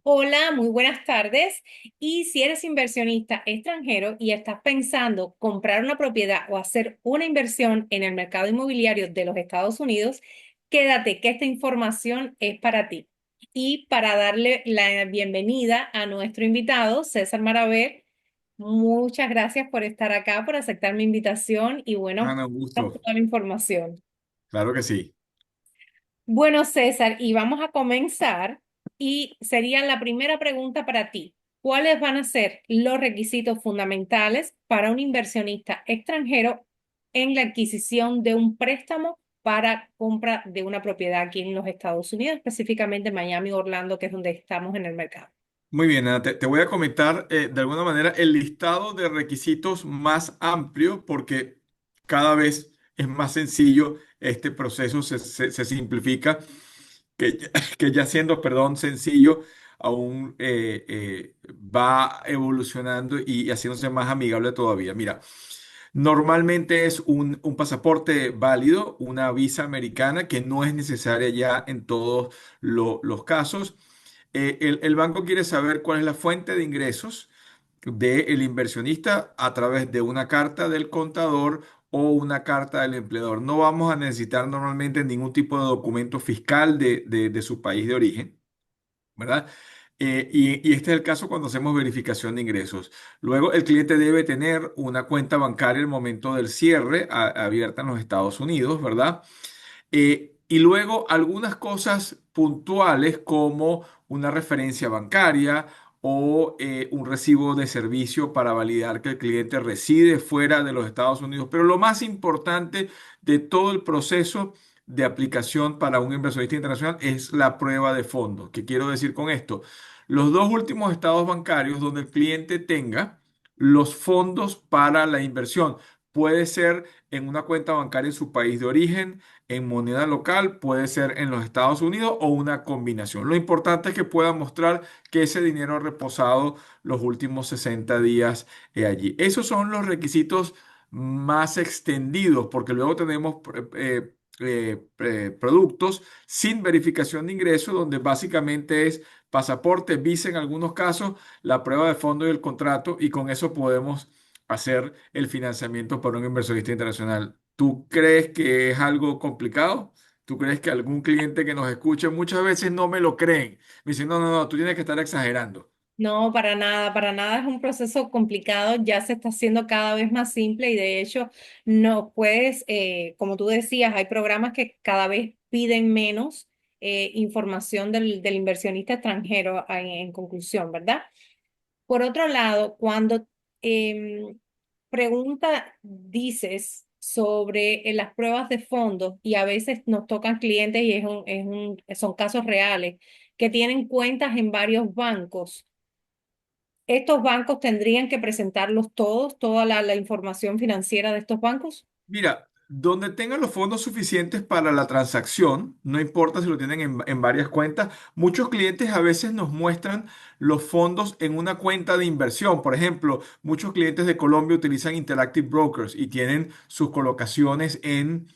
Hola, muy buenas tardes. Y si eres inversionista extranjero y estás pensando comprar una propiedad o hacer una inversión en el mercado inmobiliario de los Estados Unidos, quédate que esta información es para ti. Y para darle la bienvenida a nuestro invitado, César Maraver, muchas gracias por estar acá, por aceptar mi invitación y bueno, Ana, un toda gusto. la información. Claro que sí. Bueno, César, y vamos a comenzar y sería la primera pregunta para ti. ¿Cuáles van a ser los requisitos fundamentales para un inversionista extranjero en la adquisición de un préstamo para compra de una propiedad aquí en los Estados Unidos, específicamente Miami, Orlando, que es donde estamos en el mercado? Muy bien, Ana, te voy a comentar de alguna manera el listado de requisitos más amplio porque cada vez es más sencillo, este proceso se simplifica, que ya siendo, perdón, sencillo, aún va evolucionando y haciéndose más amigable todavía. Mira. Normalmente es un pasaporte válido, una visa americana que no es necesaria ya en todos los casos. El banco quiere saber cuál es la fuente de ingresos del inversionista a través de una carta del contador o una carta del empleador. No vamos a necesitar normalmente ningún tipo de documento fiscal de su país de origen. ¿Verdad? Y este es el caso cuando hacemos verificación de ingresos. Luego, el cliente debe tener una cuenta bancaria al momento del cierre abierta en los Estados Unidos, ¿verdad? Y luego algunas cosas puntuales como una referencia bancaria o un recibo de servicio para validar que el cliente reside fuera de los Estados Unidos. Pero lo más importante de todo el proceso de aplicación para un inversionista internacional es la prueba de fondos. ¿Qué quiero decir con esto? Los dos últimos estados bancarios donde el cliente tenga los fondos para la inversión. Puede ser en una cuenta bancaria en su país de origen, en moneda local, puede ser en los Estados Unidos o una combinación. Lo importante es que pueda mostrar que ese dinero ha reposado los últimos 60 días allí. Esos son los requisitos más extendidos, porque luego tenemos productos sin verificación de ingreso, donde básicamente es pasaporte, visa en algunos casos, la prueba de fondo y el contrato, y con eso podemos hacer el financiamiento para un inversionista internacional. ¿Tú crees que es algo complicado? ¿Tú crees que algún cliente que nos escuche muchas veces no me lo creen? Me dicen, no, no, no, tú tienes que estar exagerando. No, para nada es un proceso complicado, ya se está haciendo cada vez más simple y de hecho no puedes, como tú decías, hay programas que cada vez piden menos información del inversionista extranjero en conclusión, ¿verdad? Por otro lado, cuando em, dices sobre las pruebas de fondos y a veces nos tocan clientes y son casos reales que tienen cuentas en varios bancos. ¿Estos bancos tendrían que presentarlos todos, toda la información financiera de estos bancos? Mira, donde tengan los fondos suficientes para la transacción, no importa si lo tienen en varias cuentas, muchos clientes a veces nos muestran los fondos en una cuenta de inversión. Por ejemplo, muchos clientes de Colombia utilizan Interactive Brokers y tienen sus colocaciones en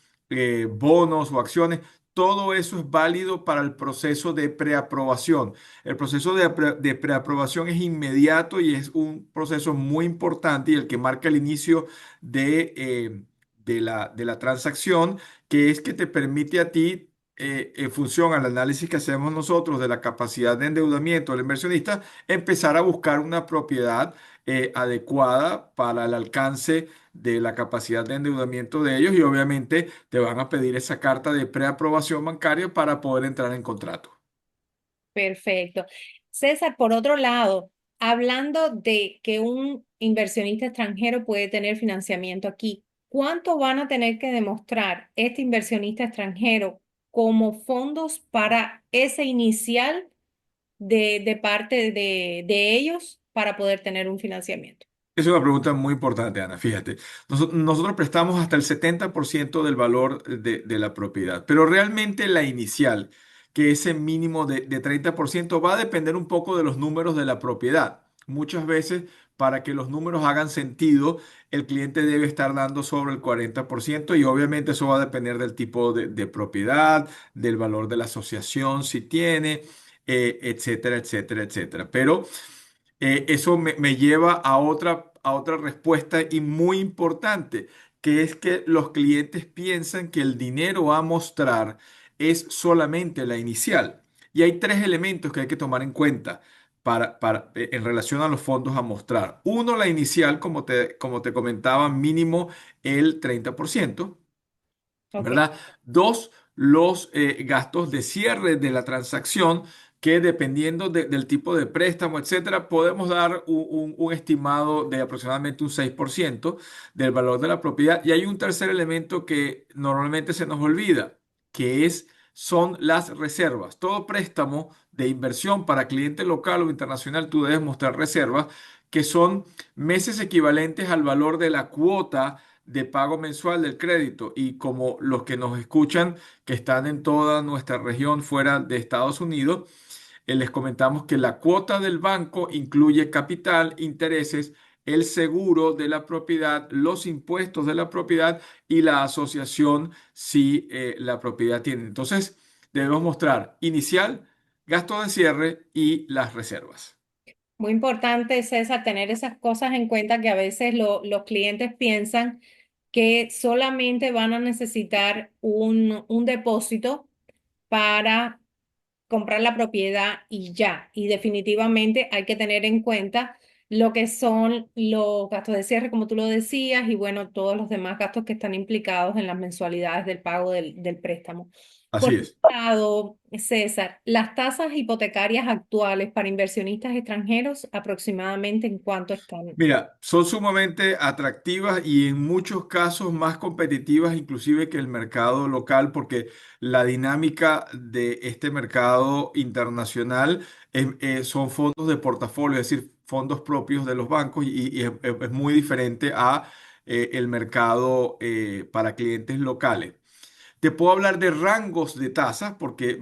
bonos o acciones. Todo eso es válido para el proceso de preaprobación. El proceso de preaprobación es inmediato y es un proceso muy importante y el que marca el inicio de la transacción, que es que te permite a ti, en función al análisis que hacemos nosotros de la capacidad de endeudamiento del inversionista, empezar a buscar una propiedad adecuada para el alcance de la capacidad de endeudamiento de ellos y obviamente te van a pedir esa carta de preaprobación bancaria para poder entrar en contrato. Perfecto. César, por otro lado, hablando de que un inversionista extranjero puede tener financiamiento aquí, ¿cuánto van a tener que demostrar este inversionista extranjero como fondos para ese inicial de parte de ellos para poder tener un financiamiento? Es una pregunta muy importante, Ana. Fíjate, nosotros prestamos hasta el 70% del valor de la propiedad, pero realmente la inicial, que ese mínimo de 30%, va a depender un poco de los números de la propiedad. Muchas veces, para que los números hagan sentido, el cliente debe estar dando sobre el 40% y obviamente eso va a depender del tipo de propiedad, del valor de la asociación, si tiene. etcétera, etcétera, etcétera. Pero eso me lleva a otra respuesta y muy importante, que es que los clientes piensan que el dinero a mostrar es solamente la inicial. Y hay tres elementos que hay que tomar en cuenta en relación a los fondos a mostrar. Uno, la inicial, como te comentaba, mínimo el 30%. Ok. ¿Verdad? Dos, los gastos de cierre de la transacción, que dependiendo del tipo de préstamo, etcétera, podemos dar un estimado de aproximadamente un 6% del valor de la propiedad. Y hay un tercer elemento que normalmente se nos olvida, que son las reservas. Todo préstamo de inversión para cliente local o internacional, tú debes mostrar reservas, que son meses equivalentes al valor de la cuota de pago mensual del crédito. Y como los que nos escuchan, que están en toda nuestra región fuera de Estados Unidos, les comentamos que la cuota del banco incluye capital, intereses, el seguro de la propiedad, los impuestos de la propiedad y la asociación si la propiedad tiene. Entonces, debemos mostrar inicial, gasto de cierre y las reservas. Muy importante, César, tener esas cosas en cuenta que a veces los clientes piensan que solamente van a necesitar un depósito para comprar la propiedad y ya. Y definitivamente hay que tener en cuenta lo que son los gastos de cierre, como tú lo decías, y bueno, todos los demás gastos que están implicados en las mensualidades del pago del préstamo. Por Así otro es. lado, César, las tasas hipotecarias actuales para inversionistas extranjeros, aproximadamente en cuánto están. Mira, son sumamente atractivas y en muchos casos más competitivas inclusive que el mercado local, porque la dinámica de este mercado internacional son fondos de portafolio, es decir, fondos propios de los bancos y es muy diferente a el mercado para clientes locales. Te puedo hablar de rangos de tasas porque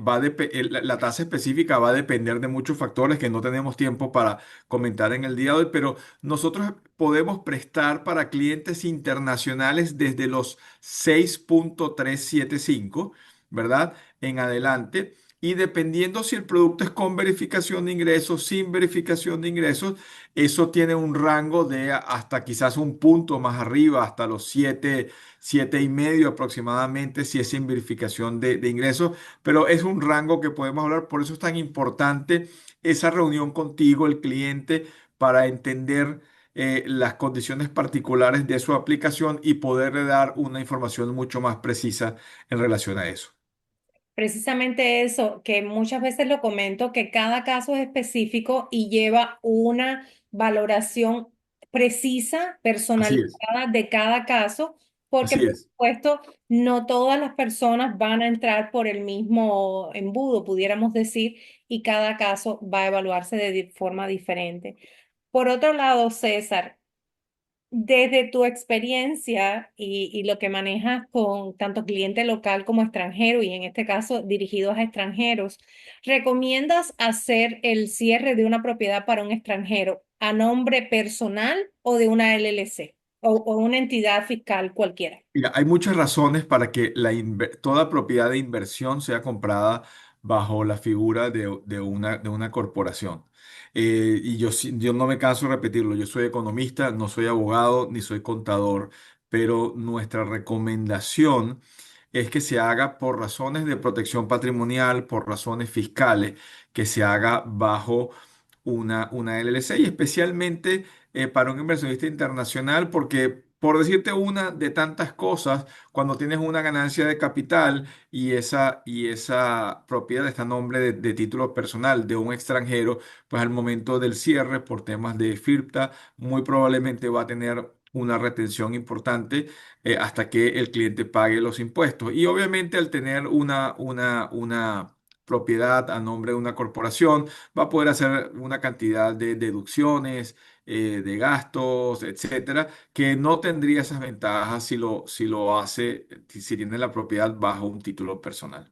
la tasa específica va a depender de muchos factores que no tenemos tiempo para comentar en el día de hoy, pero nosotros podemos prestar para clientes internacionales desde los 6,375, ¿verdad? En adelante. Y dependiendo si el producto es con verificación de ingresos, sin verificación de ingresos, eso tiene un rango de hasta quizás un punto más arriba, hasta los 7,5 aproximadamente, si es sin verificación de ingresos, pero es un rango que podemos hablar, por eso es tan importante esa reunión contigo, el cliente, para entender las condiciones particulares de su aplicación y poderle dar una información mucho más precisa en relación a eso. Precisamente eso, que muchas veces lo comento, que cada caso es específico y lleva una valoración precisa, Así es, personalizada de cada caso, porque así por es. supuesto no todas las personas van a entrar por el mismo embudo, pudiéramos decir, y cada caso va a evaluarse de forma diferente. Por otro lado, César, desde tu experiencia y lo que manejas con tanto cliente local como extranjero, y en este caso dirigidos a extranjeros, ¿recomiendas hacer el cierre de una propiedad para un extranjero a nombre personal o de una LLC o una entidad fiscal cualquiera? Mira, hay muchas razones para que toda propiedad de inversión sea comprada bajo la figura de una corporación. Y yo no me canso de repetirlo, yo soy economista, no soy abogado ni soy contador, pero nuestra recomendación es que se haga por razones de protección patrimonial, por razones fiscales, que se haga bajo una LLC y especialmente para un inversionista internacional, porque por decirte una de tantas cosas, cuando tienes una ganancia de capital y esa propiedad está a nombre de título personal de un extranjero, pues al momento del cierre por temas de FIRPTA, muy probablemente va a tener una retención importante hasta que el cliente pague los impuestos. Y obviamente al tener una propiedad a nombre de una corporación, va a poder hacer una cantidad de deducciones, de gastos, etcétera, que no tendría esas ventajas si lo hace, si tiene la propiedad bajo un título personal.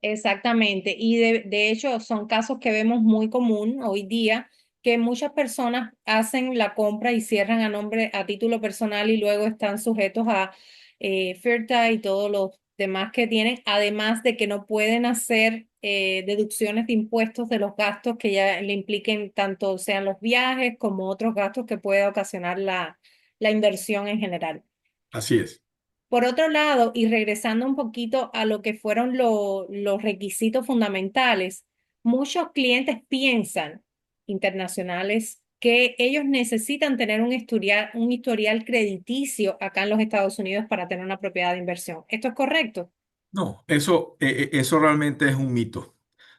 Exactamente, y de hecho son casos que vemos muy común hoy día, que muchas personas hacen la compra y cierran a nombre, a título personal y luego están sujetos a FIRTA y todos demás que tienen, además de que no pueden hacer deducciones de impuestos de los gastos que ya le impliquen tanto sean los viajes como otros gastos que pueda ocasionar la inversión en general. Así es. Por otro lado, y regresando un poquito a lo que fueron los requisitos fundamentales, muchos clientes piensan, internacionales, que ellos necesitan tener un historial crediticio acá en los Estados Unidos para tener una propiedad de inversión. ¿Esto es correcto? No, eso realmente es un mito.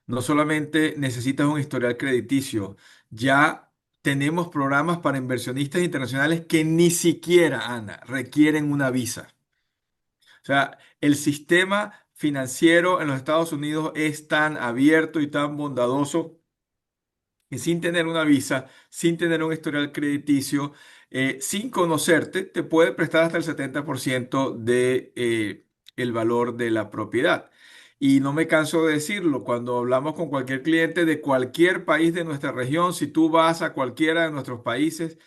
No solamente necesitas un historial crediticio, ya tenemos programas para inversionistas internacionales que ni siquiera, Ana, requieren una visa. O sea, el sistema financiero en los Estados Unidos es tan abierto y tan bondadoso que sin tener una visa, sin tener un historial crediticio, sin conocerte, te puede prestar hasta el 70% de, el valor de la propiedad. Y no me canso de decirlo, cuando hablamos con cualquier cliente de cualquier país de nuestra región, si tú vas a cualquiera de nuestros países,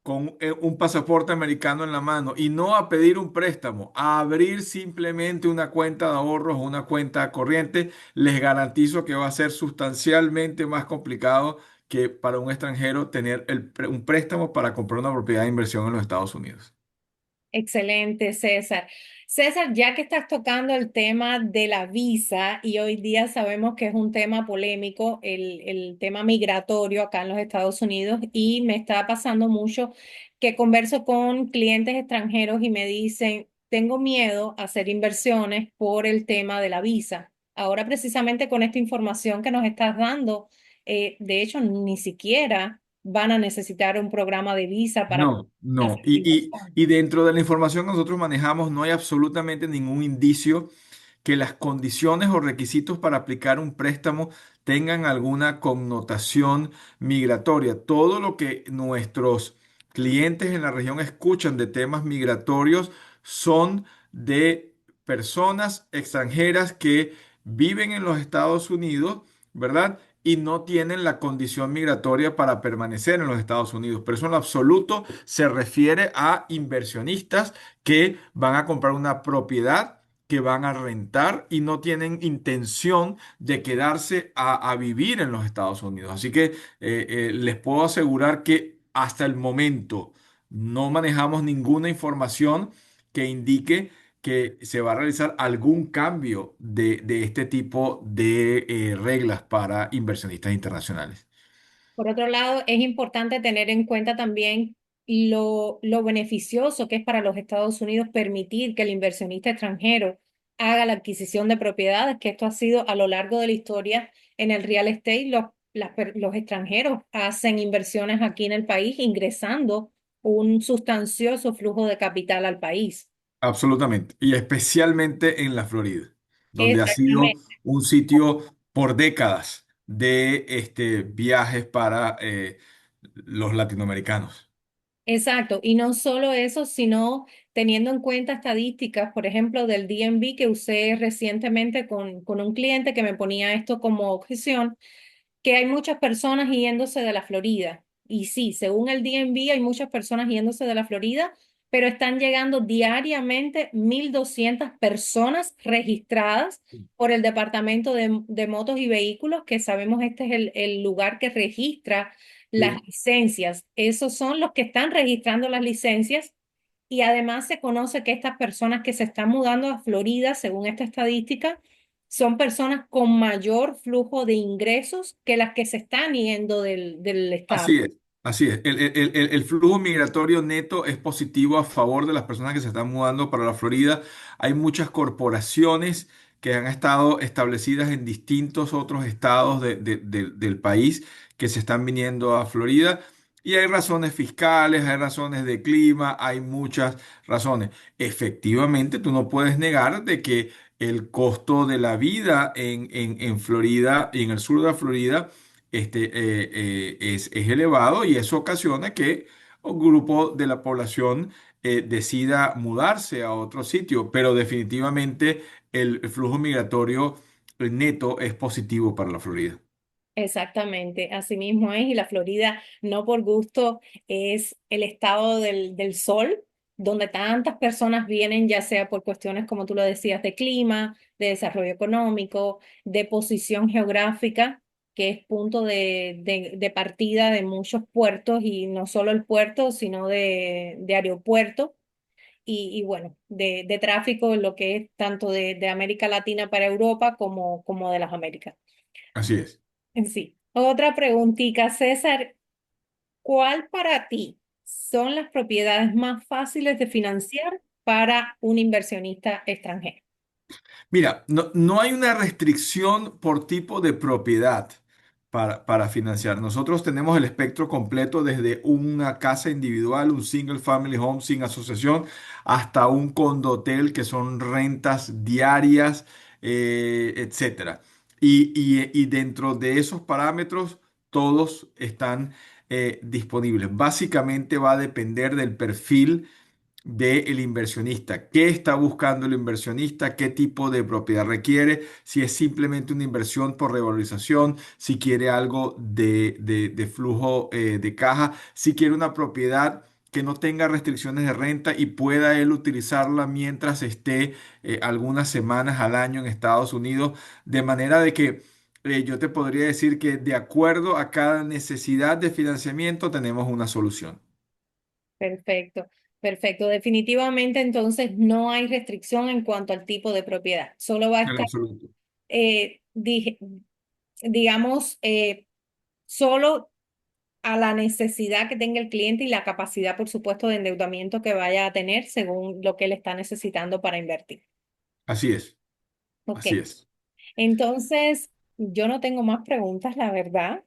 con un pasaporte americano en la mano y no a pedir un préstamo, a abrir simplemente una cuenta de ahorros o una cuenta corriente, les garantizo que va a ser sustancialmente más complicado que para un extranjero tener un préstamo para comprar una propiedad de inversión en los Estados Unidos. Excelente, César. César, ya que estás tocando el tema de la visa y hoy día sabemos que es un tema polémico, el tema migratorio acá en los Estados Unidos, y me está pasando mucho que converso con clientes extranjeros y me dicen, tengo miedo a hacer inversiones por el tema de la visa. Ahora, precisamente con esta información que nos estás dando, de hecho, ni siquiera van a necesitar un programa de visa para No, no. hacer la Y inversión. dentro de la información que nosotros manejamos no hay absolutamente ningún indicio que las condiciones o requisitos para aplicar un préstamo tengan alguna connotación migratoria. Todo lo que nuestros clientes en la región escuchan de temas migratorios son de personas extranjeras que viven en los Estados Unidos, ¿verdad? Y no tienen la condición migratoria para permanecer en los Estados Unidos. Pero eso en lo absoluto se refiere a inversionistas que van a comprar una propiedad, que van a rentar y no tienen intención de quedarse a vivir en los Estados Unidos. Así que les puedo asegurar que hasta el momento no manejamos ninguna información que indique que se va a realizar algún cambio de este tipo de reglas para inversionistas internacionales. Por otro lado, es importante tener en cuenta también lo beneficioso que es para los Estados Unidos permitir que el inversionista extranjero haga la adquisición de propiedades, que esto ha sido a lo largo de la historia en el real estate. Los extranjeros hacen inversiones aquí en el país, ingresando un sustancioso flujo de capital al país. Absolutamente. Y especialmente en la Florida, donde ha sido Exactamente. un sitio por décadas de viajes para los latinoamericanos. Exacto, y no solo eso, sino teniendo en cuenta estadísticas, por ejemplo, del DMV que usé recientemente con un cliente que me ponía esto como objeción, que hay muchas personas yéndose de la Florida. Y sí, según el DMV hay muchas personas yéndose de la Florida, pero están llegando diariamente 1.200 personas registradas por el Departamento de Motos y Vehículos, que sabemos este es el lugar que registra las Sí. licencias. Esos son los que están registrando las licencias y además se conoce que estas personas que se están mudando a Florida, según esta estadística, son personas con mayor flujo de ingresos que las que se están yendo del estado. Así es, así es. El flujo migratorio neto es positivo a favor de las personas que se están mudando para la Florida. Hay muchas corporaciones que han estado establecidas en distintos otros estados del país que se están viniendo a Florida. Y hay razones fiscales, hay razones de clima, hay muchas razones. Efectivamente, tú no puedes negar de que el costo de la vida en Florida y en el sur de la Florida es elevado y eso ocasiona que un grupo de la población decida mudarse a otro sitio, pero definitivamente el flujo migratorio neto es positivo para la Florida. Exactamente, así mismo es, y la Florida no por gusto es el estado del sol, donde tantas personas vienen, ya sea por cuestiones, como tú lo decías, de clima, de desarrollo económico, de posición geográfica, que es punto de partida de muchos puertos y no solo el puerto, sino de aeropuerto y bueno, de tráfico, lo que es tanto de América Latina para Europa como de las Américas Así es. en sí. Otra preguntita, César, ¿cuál para ti son las propiedades más fáciles de financiar para un inversionista extranjero? Mira, no hay una restricción por tipo de propiedad para financiar. Nosotros tenemos el espectro completo desde una casa individual, un single family home sin asociación, hasta un condotel que son rentas diarias, etcétera. Y dentro de esos parámetros, todos están disponibles. Básicamente va a depender del perfil del inversionista. ¿Qué está buscando el inversionista? ¿Qué tipo de propiedad requiere? Si es simplemente una inversión por revalorización, si quiere algo de flujo de caja, si quiere una propiedad que no tenga restricciones de renta y pueda él utilizarla mientras esté algunas semanas al año en Estados Unidos, de manera de que yo te podría decir que de acuerdo a cada necesidad de financiamiento tenemos una solución. Perfecto, perfecto. Definitivamente entonces no hay restricción en cuanto al tipo de propiedad. Solo va a En estar, absoluto. eh, dije- digamos, solo a la necesidad que tenga el cliente y la capacidad, por supuesto, de endeudamiento que vaya a tener según lo que él está necesitando para invertir. Así es. Ok, Así es. entonces yo no tengo más preguntas, la verdad.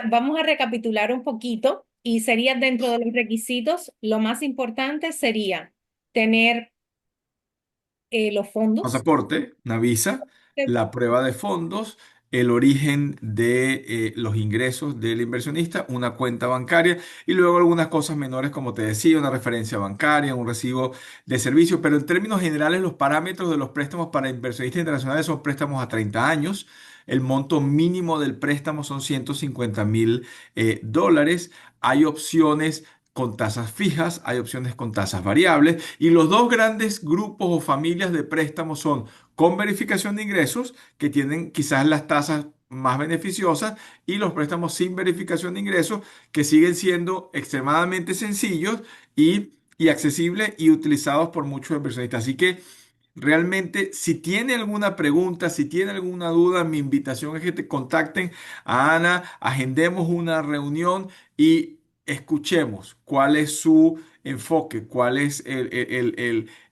Vamos a recapitular un poquito y sería dentro de los requisitos, lo más importante sería tener los fondos. Pasaporte, una visa, la prueba de fondos, el origen de los ingresos del inversionista, una cuenta bancaria y luego algunas cosas menores, como te decía, una referencia bancaria, un recibo de servicio. Pero en términos generales, los parámetros de los préstamos para inversionistas internacionales son préstamos a 30 años. El monto mínimo del préstamo son 150.000 dólares. Hay opciones con tasas fijas, hay opciones con tasas variables y los dos grandes grupos o familias de préstamos son con verificación de ingresos, que tienen quizás las tasas más beneficiosas, y los préstamos sin verificación de ingresos, que siguen siendo extremadamente sencillos y accesibles y utilizados por muchos inversionistas. Así que realmente, si tiene alguna pregunta, si tiene alguna duda, mi invitación es que te contacten a Ana, agendemos una reunión y escuchemos cuál es su enfoque, cuál es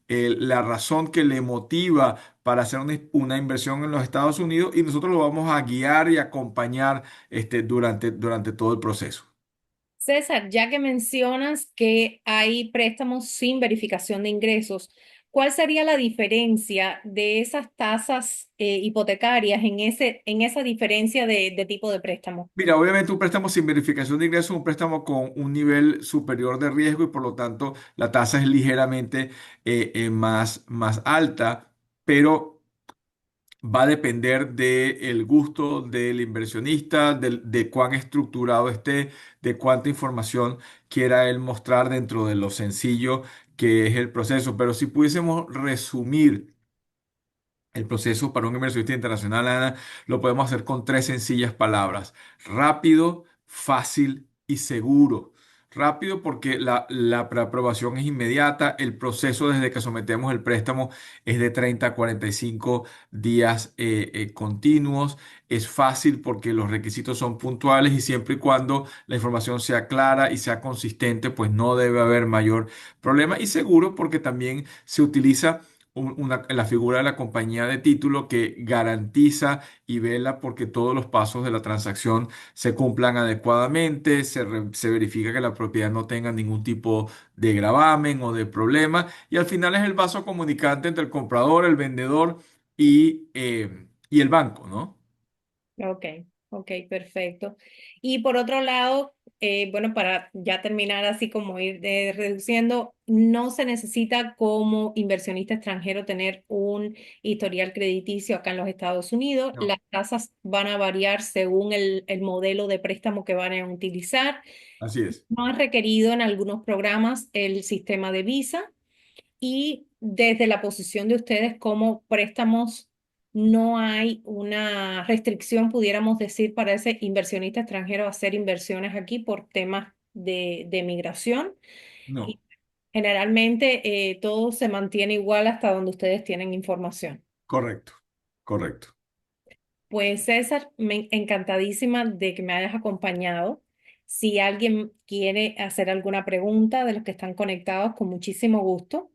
la razón que le motiva para hacer una inversión en los Estados Unidos, y nosotros lo vamos a guiar y acompañar durante todo el proceso. César, ya que mencionas que hay préstamos sin verificación de ingresos, ¿cuál sería la diferencia de esas tasas hipotecarias en esa diferencia de tipo de préstamo? Mira, obviamente un préstamo sin verificación de ingresos es un préstamo con un nivel superior de riesgo y por lo tanto la tasa es ligeramente más alta, pero va a depender del gusto del inversionista, de cuán estructurado esté, de cuánta información quiera él mostrar dentro de lo sencillo que es el proceso. Pero si pudiésemos resumir el proceso para un inversionista internacional, Ana, lo podemos hacer con tres sencillas palabras: rápido, fácil y seguro. Rápido porque la preaprobación es inmediata, el proceso desde que sometemos el préstamo es de 30 a 45 días continuos. Es fácil porque los requisitos son puntuales y siempre y cuando la información sea clara y sea consistente, pues no debe haber mayor problema. Y seguro porque también se utiliza la figura de la compañía de título, que garantiza y vela porque todos los pasos de la transacción se cumplan adecuadamente, se verifica que la propiedad no tenga ningún tipo de gravamen o de problema, y al final es el vaso comunicante entre el comprador, el vendedor y el banco, ¿no? Ok, ok, perfecto. Y por otro lado, bueno, para ya terminar así como ir reduciendo, no se necesita como inversionista extranjero tener un historial crediticio acá en los Estados Unidos. No. Las tasas van a variar según el modelo de préstamo que van a utilizar. Así es. No es requerido en algunos programas el sistema de Visa y desde la posición de ustedes como préstamos, no hay una restricción, pudiéramos decir, para ese inversionista extranjero a hacer inversiones aquí por temas de migración. Y No, generalmente todo se mantiene igual hasta donde ustedes tienen información. correcto, correcto. Pues César, encantadísima de que me hayas acompañado. Si alguien quiere hacer alguna pregunta de los que están conectados, con muchísimo gusto.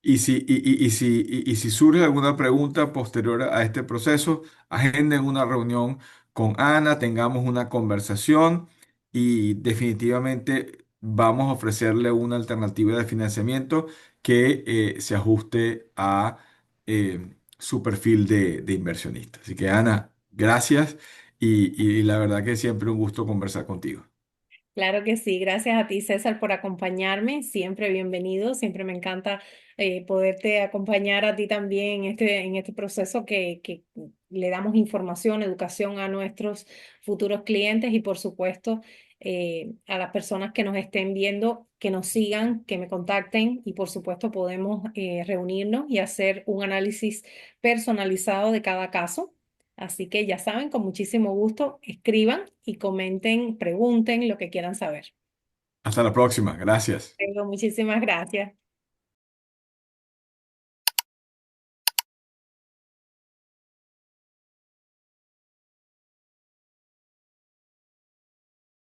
Y si surge alguna pregunta posterior a este proceso, agenden una reunión con Ana, tengamos una conversación y definitivamente vamos a ofrecerle una alternativa de financiamiento que se ajuste a su perfil de inversionista. Así que Ana, gracias y la verdad que siempre un gusto conversar contigo. Claro que sí, gracias a ti César por acompañarme, siempre bienvenido, siempre me encanta poderte acompañar a ti también en este proceso que le damos información, educación a nuestros futuros clientes y por supuesto a las personas que nos estén viendo, que nos sigan, que me contacten y por supuesto podemos reunirnos y hacer un análisis personalizado de cada caso. Así que ya saben, con muchísimo gusto, escriban y comenten, pregunten lo que quieran saber. Hasta la próxima, gracias. Muchísimas gracias.